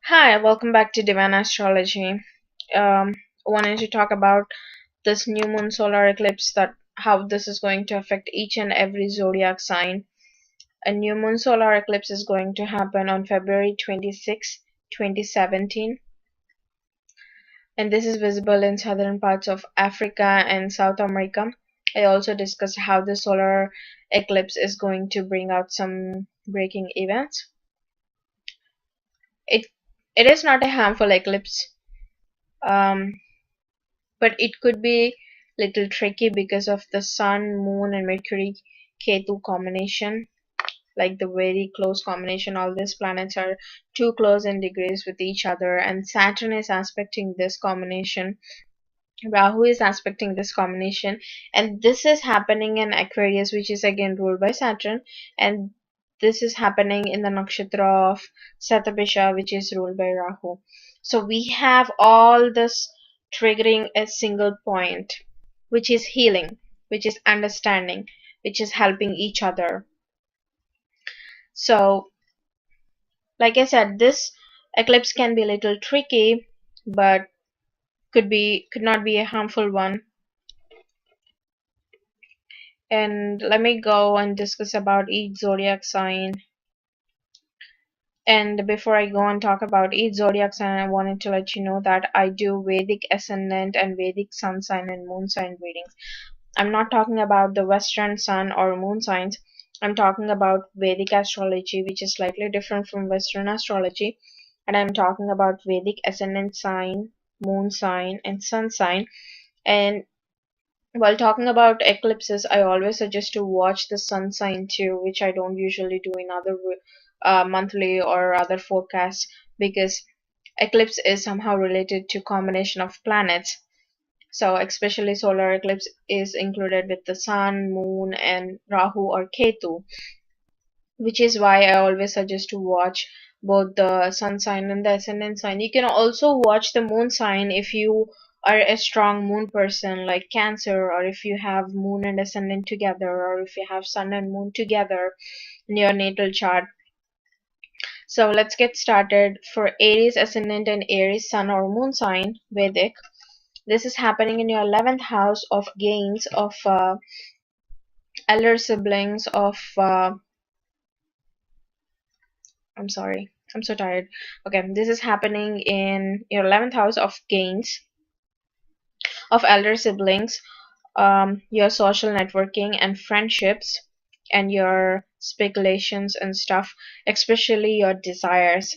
Hi, welcome back to Divine Astrology. Wanted to talk about this new moon solar eclipse, that how this is going to affect each and every zodiac sign. A new moon solar eclipse is going to happen on February 26, 2017, and this is visible in southern parts of Africa and South America. I also discussed how the solar eclipse is going to bring out some breaking events. It it is not a harmful eclipse. Um, but it could be little tricky because of the sun, moon, and Mercury Ketu combination, like the very close combination. All these planets are too close in degrees with each other, and Saturn is aspecting this combination. Rahu is aspecting this combination, and this is happening in Aquarius, which is again ruled by Saturn, and this is happening in the nakshatra of Satabisha, which is ruled by Rahu. So we have all this triggering a single point, which is healing, which is understanding, which is helping each other. So, like I said, this eclipse can be a little tricky, but could not be a harmful one. And let me go and discuss about each zodiac sign. And before I go and talk about each zodiac sign, I wanted to let you know that I do Vedic ascendant and Vedic sun sign and moon sign readings. I'm not talking about the Western sun or moon signs. I'm talking about Vedic astrology, which is slightly different from Western astrology. And I'm talking about Vedic ascendant sign, moon sign, and sun sign. And while talking about eclipses, I always suggest to watch the sun sign too, which I don't usually do in other monthly or other forecasts, because eclipse is somehow related to combination of planets. So especially solar eclipse is included with the sun, moon, and Rahu or Ketu, which is why I always suggest to watch both the sun sign and the ascendant sign. You can also watch the moon sign if you are a strong moon person like Cancer, or if you have moon and ascendant together, or if you have sun and moon together in your natal chart. So let's get started. For Aries ascendant and Aries sun or moon sign, Vedic, this is happening in your 11th house of gains, of elder siblings, of I'm sorry, I'm so tired. Okay, this is happening in your 11th house of gains, of elder siblings, your social networking and friendships, and your speculations and stuff, especially your desires.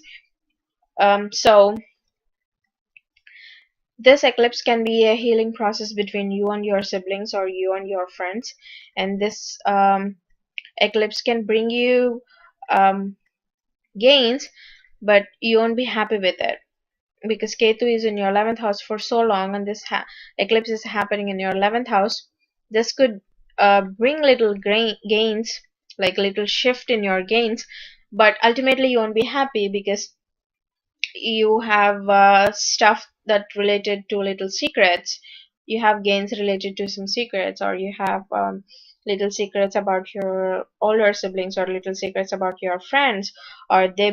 So this eclipse can be a healing process between you and your siblings or you and your friends, and this eclipse can bring you gains, but you won't be happy with it because Ketu is in your 11th house for so long, and this eclipse is happening in your 11th house. This could bring little gains, like little shift in your gains, but ultimately you won't be happy because you have stuff that related to little secrets. You have gains related to some secrets, or you have little secrets about your older siblings, or little secrets about your friends, or their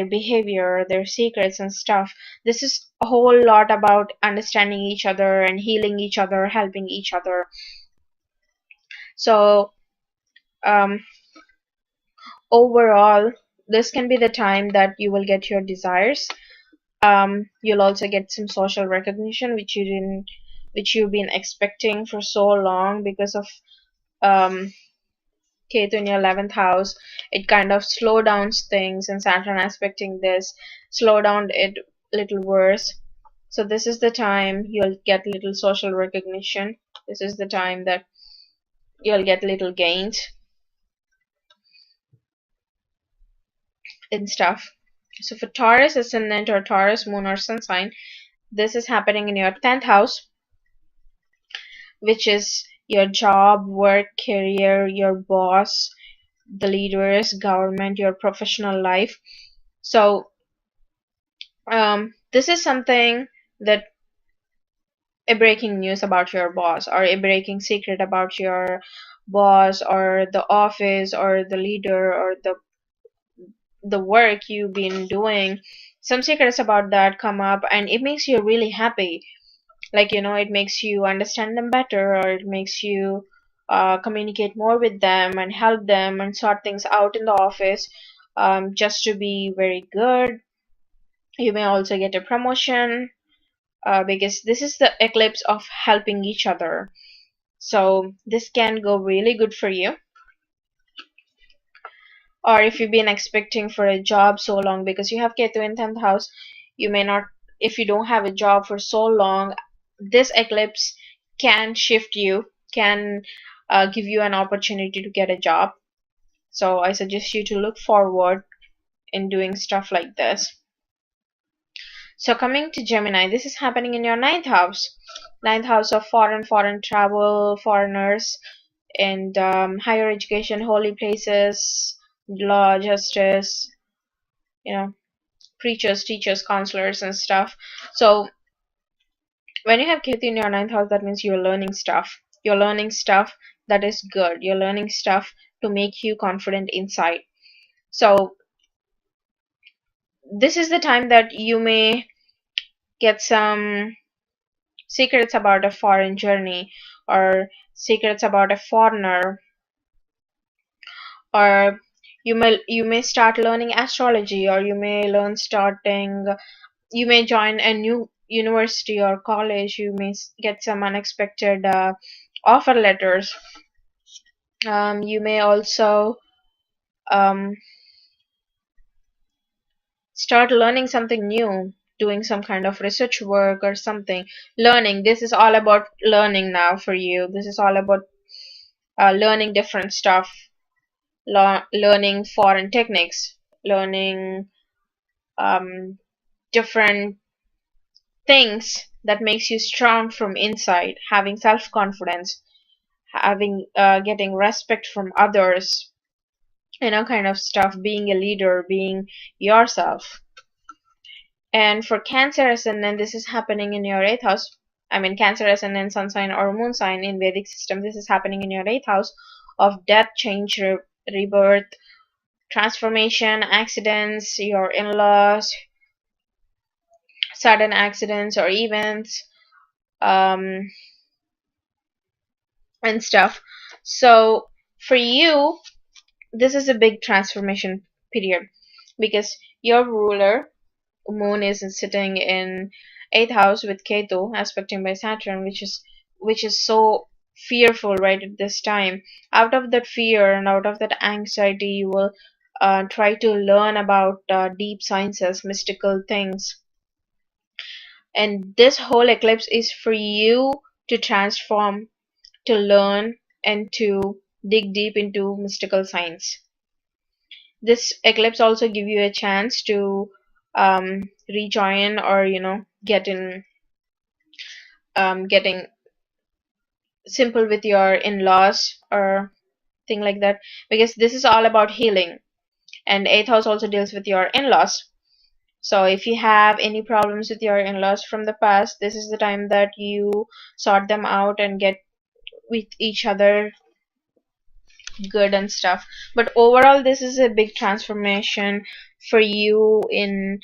behavior, their secrets and stuff. This is a whole lot about understanding each other and healing each other, helping each other. So um, overall, this can be the time that you will get your desires. You'll also get some social recognition which you've been expecting for so long because of um, Ketu in your 11th house. It kind of slow down things, and Saturn aspecting this slow down it little worse. So this is the time you'll get little social recognition. This is the time that you'll get little gains and stuff. So for Taurus ascendant or Taurus moon or sun sign, this is happening in your 10th house, which is your job, work, career, your boss, the leaders, government, your professional life. So this is something that a breaking news about your boss, or a breaking secret about your boss or the office or the leader or the the work you've been doing, some secrets about that come up, and it makes you really happy. Like, it makes you understand them better, or it makes you communicate more with them and help them and sort things out in the office, just to be very good. You may also get a promotion, because this is the eclipse of helping each other. So this can go really good for you. Or if you've been expecting for a job so long, because you have Ketu in 10th house, you may not, if you don't have a job for so long, this eclipse can shift you, can give you an opportunity to get a job. So I suggest you to look forward in doing stuff like this. So coming to Gemini, this is happening in your ninth house. Ninth house of foreign travel, foreigners, and higher education, holy places, law, justice, preachers, teachers, counselors, and stuff. So when you have Ketu in your ninth house, that means you're learning stuff. You're learning stuff that is good. You're learning stuff to make you confident inside. So this is the time that you may get some secrets about a foreign journey, or secrets about a foreigner, or you may start learning astrology, or you may join a new university or college. You may get some unexpected offer letters. You may also um, start learning something new, doing some kind of research work or something. Learning, this is all about learning now for you. This is all about learning different stuff, learning foreign techniques, learning different things that makes you strong from inside, having self-confidence, having getting respect from others, kind of stuff, being a leader, being yourself. And for Cancer ascendant, this is happening in your 8th house. I mean, Cancer ascendant, sun sign, or moon sign in Vedic system, this is happening in your 8th house of death, change, rebirth, transformation, accidents, your in-laws, sudden accidents or events, um, and stuff. So for you, this is a big transformation period, because your ruler moon is sitting in 8th house with Ketu aspecting by Saturn, which is so fearful right at this time. Out of that fear and out of that anxiety, you will try to learn about deep sciences, mystical things. And this whole eclipse is for you to transform, to learn, and to dig deep into mystical science. This eclipse also give you a chance to rejoin, or getting simple with your in-laws or thing like that, because this is all about healing. And 8th house also deals with your in-laws. So if you have any problems with your in-laws from the past, this is the time that you sort them out and get with each other good and stuff. But overall, this is a big transformation for you in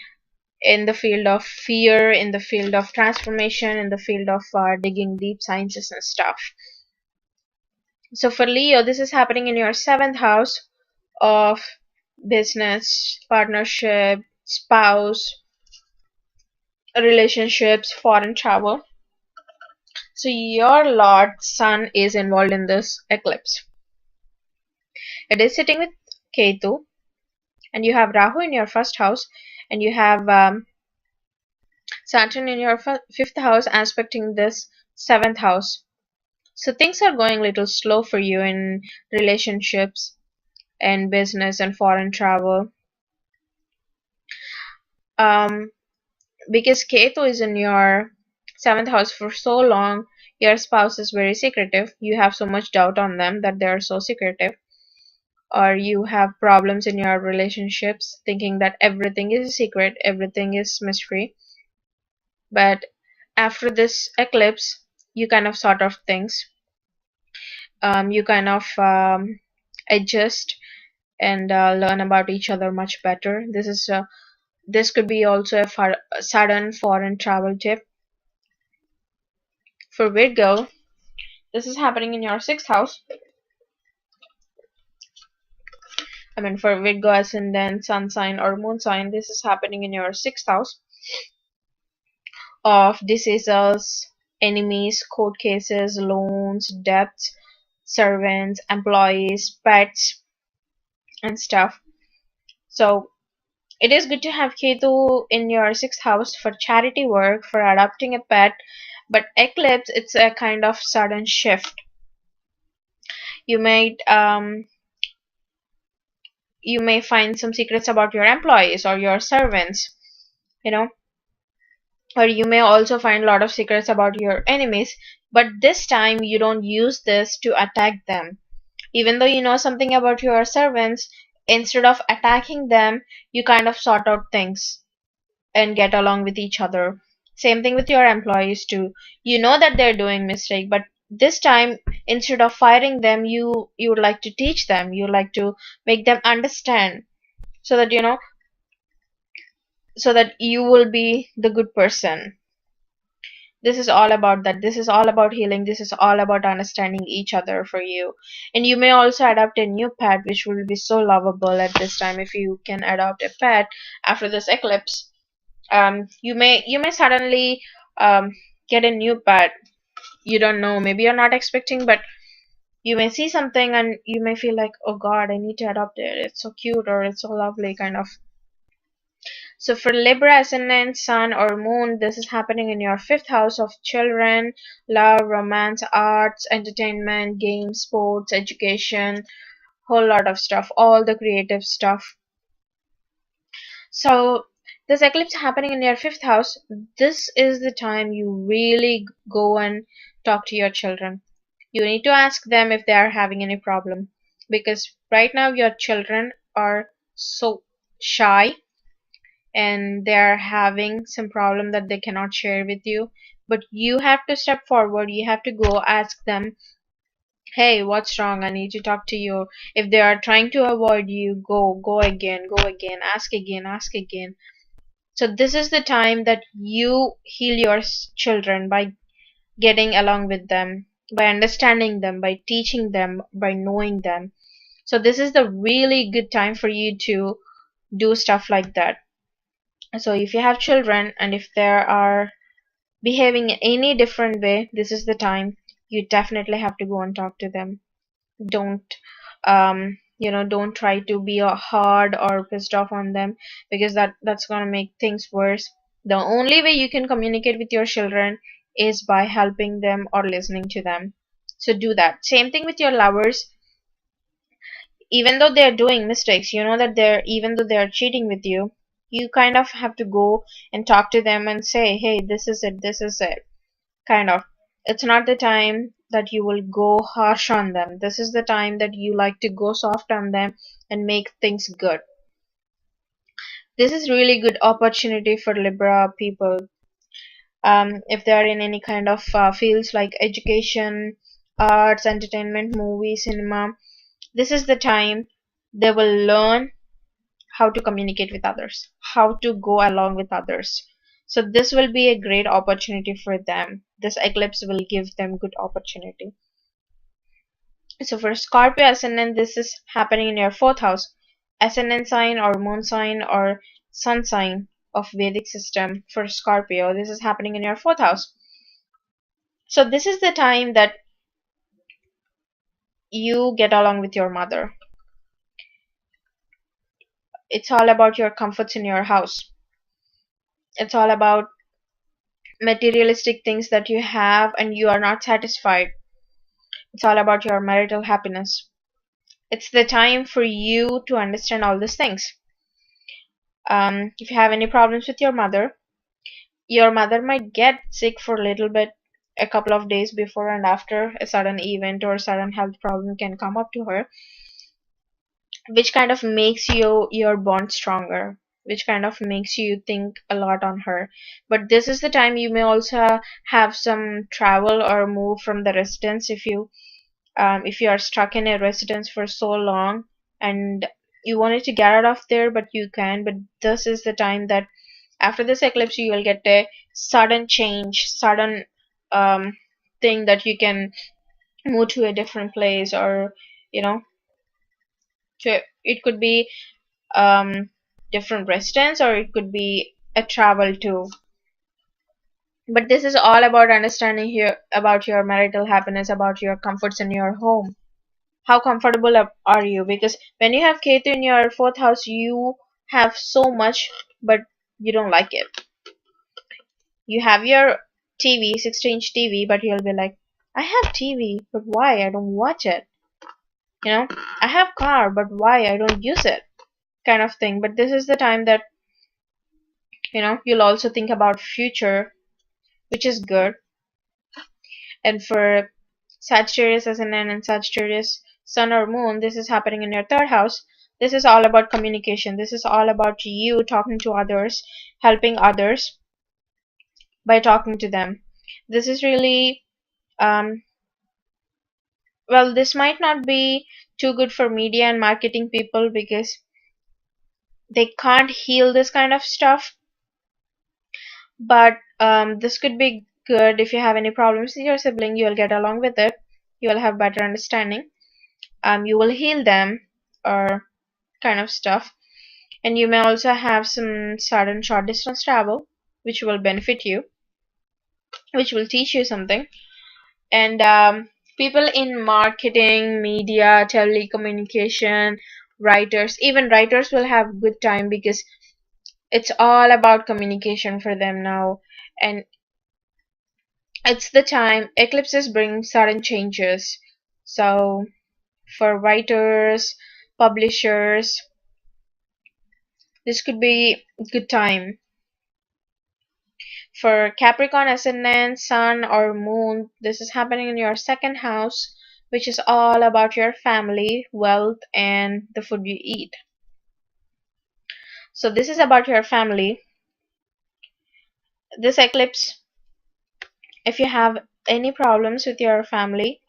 the field of fear, in the field of transformation, in the field of digging deep sciences and stuff. So for Leo, this is happening in your 7th house of business, partnership, spouse, relationships, foreign travel. So your Lord Sun is involved in this eclipse. It is sitting with Ketu, and you have Rahu in your 1st house, and you have Saturn in your 5th house aspecting this 7th house. So things are going a little slow for you in relationships and business and foreign travel. Because Ketu is in your 7th house for so long, your spouse is very secretive. You have so much doubt on them that they are so secretive. Or you have problems in your relationships, thinking that everything is a secret, everything is mystery. But after this eclipse, you kind of sort of things. You kind of adjust, and learn about each other much better. This could be also a sudden foreign travel tip. For Virgo, this is happening in your sixth house. I mean, for Virgo ascendant, sun sign, or moon sign, this is happening in your sixth house of diseases, enemies, court cases, loans, debts, servants, employees, pets, and stuff. So it is good to have Ketu in your sixth house for charity work, for adopting a pet, but eclipse, it's a kind of sudden shift. You might you may find some secrets about your employees or your servants, you know, or you may also find a lot of secrets about your enemies, but this time you don't use this to attack them. Even though you know something about your servants, instead of attacking them, you kind of sort out things and get along with each other. Same thing with your employees too. You know that they're doing mistake, but this time instead of firing them, you would like to teach them. You like to make them understand, so that you know, so that you will be the good person. This is all about that. This is all about healing. This is all about understanding each other for you. And you may also adopt a new pet, which will be so lovable at this time. If you can adopt a pet after this eclipse, you may suddenly get a new pet. You don't know, maybe you're not expecting, but you may see something and you may feel like, oh god, I need to adopt it, it's so cute or it's so lovely, kind of. So for Libra ascendant, sun, or moon, this is happening in your fifth house of children, love, romance, arts, entertainment, games, sports, education, whole lot of stuff, all the creative stuff. So this eclipse happening in your fifth house, this is the time you really go and talk to your children. You need to ask them if they are having any problem, because right now your children are so shy and they are having some problem that they cannot share with you. But you have to step forward, you have to go ask them, hey, what's wrong, I need to talk to you. If they are trying to avoid you, go again, go again, ask again, ask again. So this is the time that you heal your children by getting along with them, by understanding them, by teaching them, by knowing them. So this is the really good time for you to do stuff like that. So if you have children and if they are behaving in any different way, this is the time you definitely have to go and talk to them. Don't don't try to be hard or pissed off on them, because that's going to make things worse. The only way you can communicate with your children is by helping them or listening to them. So do that. Same thing with your lovers. Even though they're doing mistakes, you know that they're even though they're cheating with you, you kind of have to go and talk to them and say, hey, this is it, kind of. It's not the time that you will go harsh on them. This is the time that you like to go soft on them and make things good. This is really good opportunity for Libra people. If they are in any kind of fields like education, arts, entertainment, movie, cinema, this is the time they will learn how to communicate with others, how to go along with others. So this will be a great opportunity for them. This eclipse will give them good opportunity. So for Scorpio ascendant, this is happening in your fourth house, ascendant sign or moon sign or sun sign of Vedic system. For Scorpio, this is happening in your fourth house. So this is the time that you get along with your mother. It's all about your comforts in your house. It's all about materialistic things that you have and you are not satisfied. It's all about your marital happiness. It's the time for you to understand all these things. If you have any problems with your mother might get sick for a little bit, a couple of days before and after a sudden event or sudden health problem can come up to her, which kind of makes your bond stronger, which kind of makes you think a lot on her. But this is the time you may also have some travel or move from the residence if you are stuck in a residence for so long and you wanted to get out of there, but you can. But this is the time that after this eclipse you will get a sudden change, sudden um thing that you can move to a different place, or you know, it could be different residence, or it could be a travel too. But this is all about understanding here about your marital happiness, about your comforts in your home. How comfortable are you? Because when you have Ketu in your fourth house, you have so much, but you don't like it. You have your TV, 60-inch TV, but you'll be like, I have TV, but why? I don't watch it. You know, I have car, but why? I don't use it. Kind of thing. But this is the time that, you know, you'll also think about future, which is good. And for Sagittarius ascendant and Sagittarius sun or moon, this is happening in your third house. This is all about communication. This is all about you talking to others, helping others by talking to them. This is really, um, well, this might not be too good for media and marketing people because they can't heal this kind of stuff. But this could be good if you have any problems with your sibling. You'll get along with it. You'll have better understanding. You will heal them, or kind of stuff. And you may also have some sudden short distance travel, which will benefit you, which will teach you something. And people in marketing, media, telecommunication, writers, even writers will have good time because it's all about communication for them now. And it's the time eclipses bring sudden changes. So for writers, publishers, this could be a good time. For Capricorn ascendant, sun or moon, this is happening in your second house, which is all about your family, wealth, and the food you eat. So this is about your family. This eclipse, if you have any problems with your family,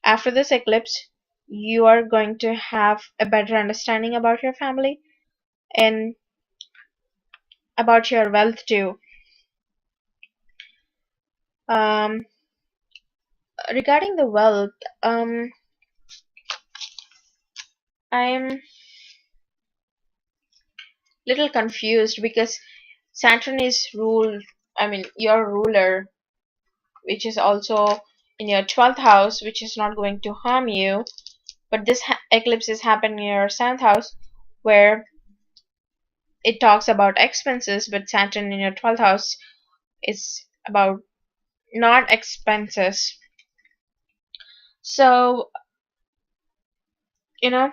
after this eclipse, you are going to have a better understanding about your family and about your wealth too. Um, Regarding the wealth, I'm little confused because Saturn is I mean, your ruler, which is also in your 12th house, which is not going to harm you. But this eclipse is happening in your 7th house, where it talks about expenses, but Saturn in your 12th house is about not expenses. So, you know,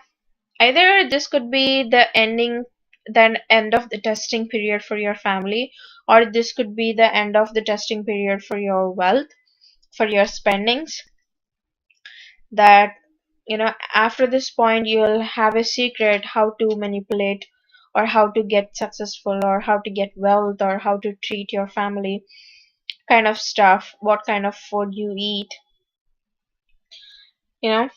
either this could be the end of the testing period for your family, or this could be the end of the testing period for your wealth, for your spendings. That, you know, after this point you'll have a secret how to manipulate, or how to get successful, or how to get wealth, or how to treat your family, kind of stuff, what kind of food you eat, you know,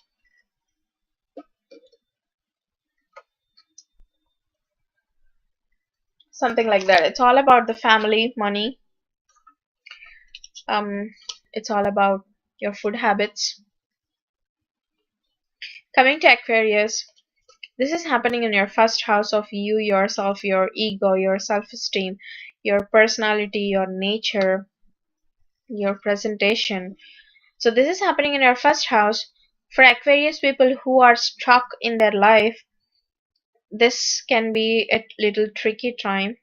something like that. It's all about the family, money. um it's all about your food habits. Coming to Aquarius, this is happening in your first house of you, yourself, your ego, your self-esteem, your personality, your nature, your presentation. So this is happening in your first house. For Aquarius people who are stuck in their life, this can be a little tricky time.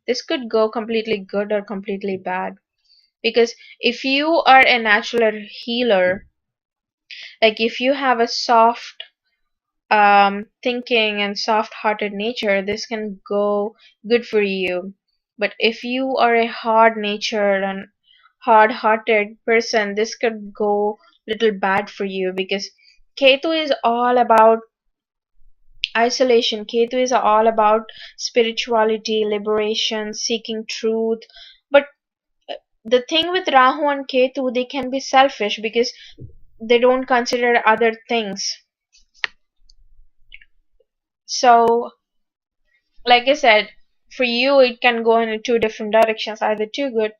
This could go completely good or completely bad. Because if you are a natural healer, like if you have a soft thinking and soft-hearted nature, this can go good for you. But if you are a hard-natured and hard-hearted person, this could go little bad for you because Ketu is all about isolation. Ketu is all about spirituality, liberation, seeking truth. But the thing with Rahu and Ketu, they can be selfish because they don't consider other things. So like I said, for you it can go in two different directions, either too good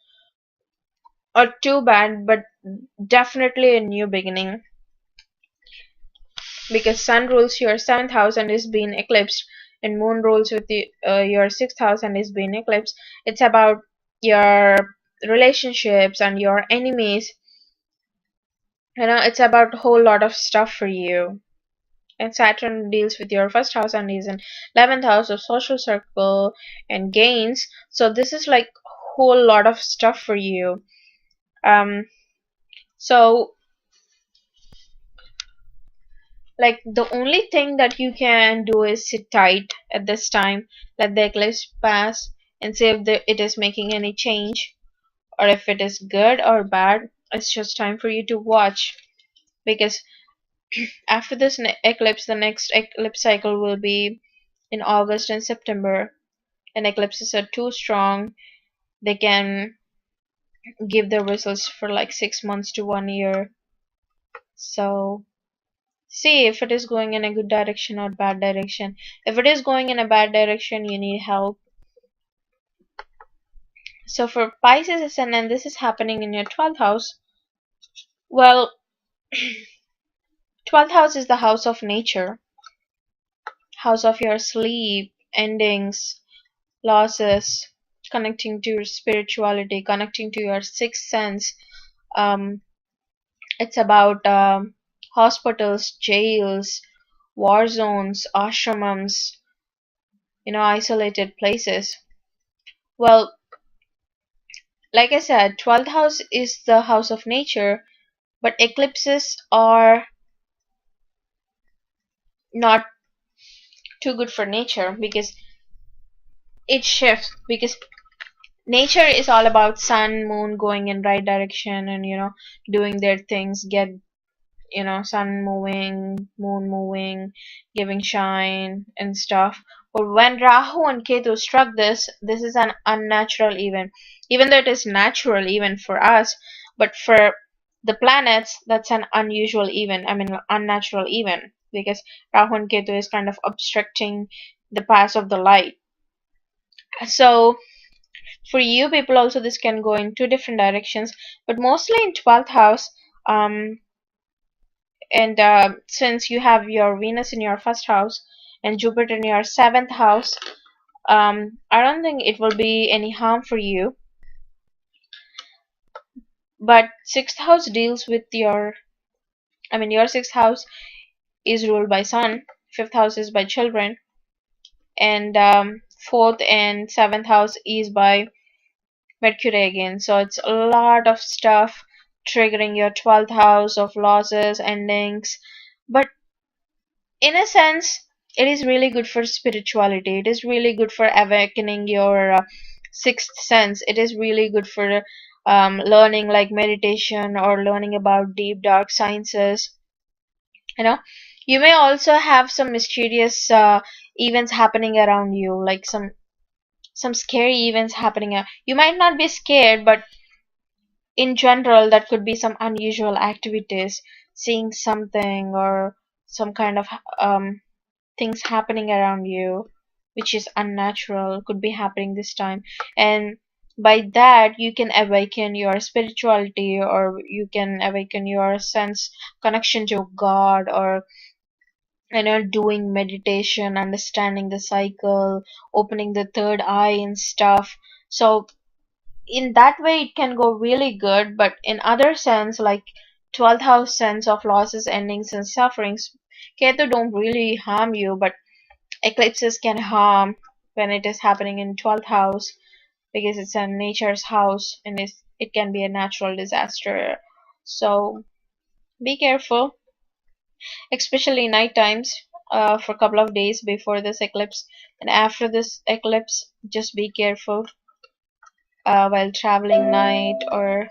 or too bad, but definitely a new beginning, because sun rules your seventh house and is being eclipsed, and moon rules with your sixth house and is being eclipsed. It's about your relationships and your enemies. It's about a whole lot of stuff for you. And Saturn deals with your first house and is in 11th house of social circle and gains. So this is like a whole lot of stuff for you. So like the only thing that you can do is sit tight at this time, let the eclipse pass, and see if it is making any change, or if it is good or bad. It's just time for you to watch, because after this eclipse, the next eclipse cycle will be in August and September, and eclipses are too strong. They can give the results for like 6 months to 1 year. So see if it is going in a good direction or bad direction. If it is going in a bad direction, you need help. So for Pisces ascendant, this is happening in your 12th house. Well, 12th house is the house of nature, house of your sleep, endings, losses, connecting to your spirituality, connecting to your sixth sense. Um, it's about hospitals, jails, war zones, ashramams, isolated places. Well, like I said, 12th house is the house of nature, but eclipses are not too good for nature, because it shifts, because nature is all about sun, moon going in right direction, and doing their things, get sun moving, moon moving, giving shine and stuff. But when Rahu and Ketu struck this is an unnatural event. Even though it is natural even for us, but for the planets, that's an unusual event. I mean, unnatural event, because Rahu and Ketu is kind of obstructing the path of the light. So for you people also, this can go in two different directions, but mostly in 12th house. And since you have your Venus in your first house and Jupiter in your seventh house, I don't think it will be any harm for you. But sixth house deals with your sixth house is ruled by Sun, fifth house is by children, and fourth and seventh house is by Mercury again. So it's a lot of stuff triggering your 12th house of losses, endings. But in a sense, it is really good for spirituality. It is really good for awakening your sixth sense. It is really good for learning like meditation or learning about deep dark sciences. You know, you may also have some mysterious events happening around you, like some scary events happening. You might not be scared, but in general, that could be some unusual activities, seeing something or some kind of things happening around you which is unnatural could be happening this time. And by that you can awaken your spirituality, or you can awaken your sense connection to God, or doing meditation, understanding the cycle, opening the third eye and stuff. So in that way it can go really good. But in other sense, like 12th house sense of losses, endings and sufferings, Ketu don't really harm you, but eclipses can harm when it is happening in 12th house, because it's a nature's house and it can be a natural disaster. So be careful, especially night times, for a couple of days before this eclipse. And after this eclipse, just be careful while traveling night or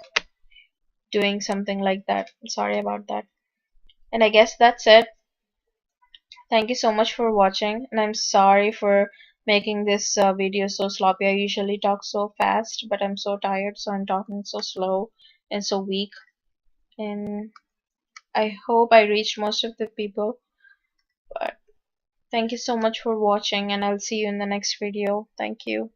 doing something like that. Sorry about that. And I guess that's it. Thank you so much for watching, and I'm sorry for making this video so sloppy. I usually talk so fast, but I'm so tired, so I'm talking so slow and so weak. And I hope I reached most of the people. But Thank you so much for watching, and I'll see you in the next video. Thank you.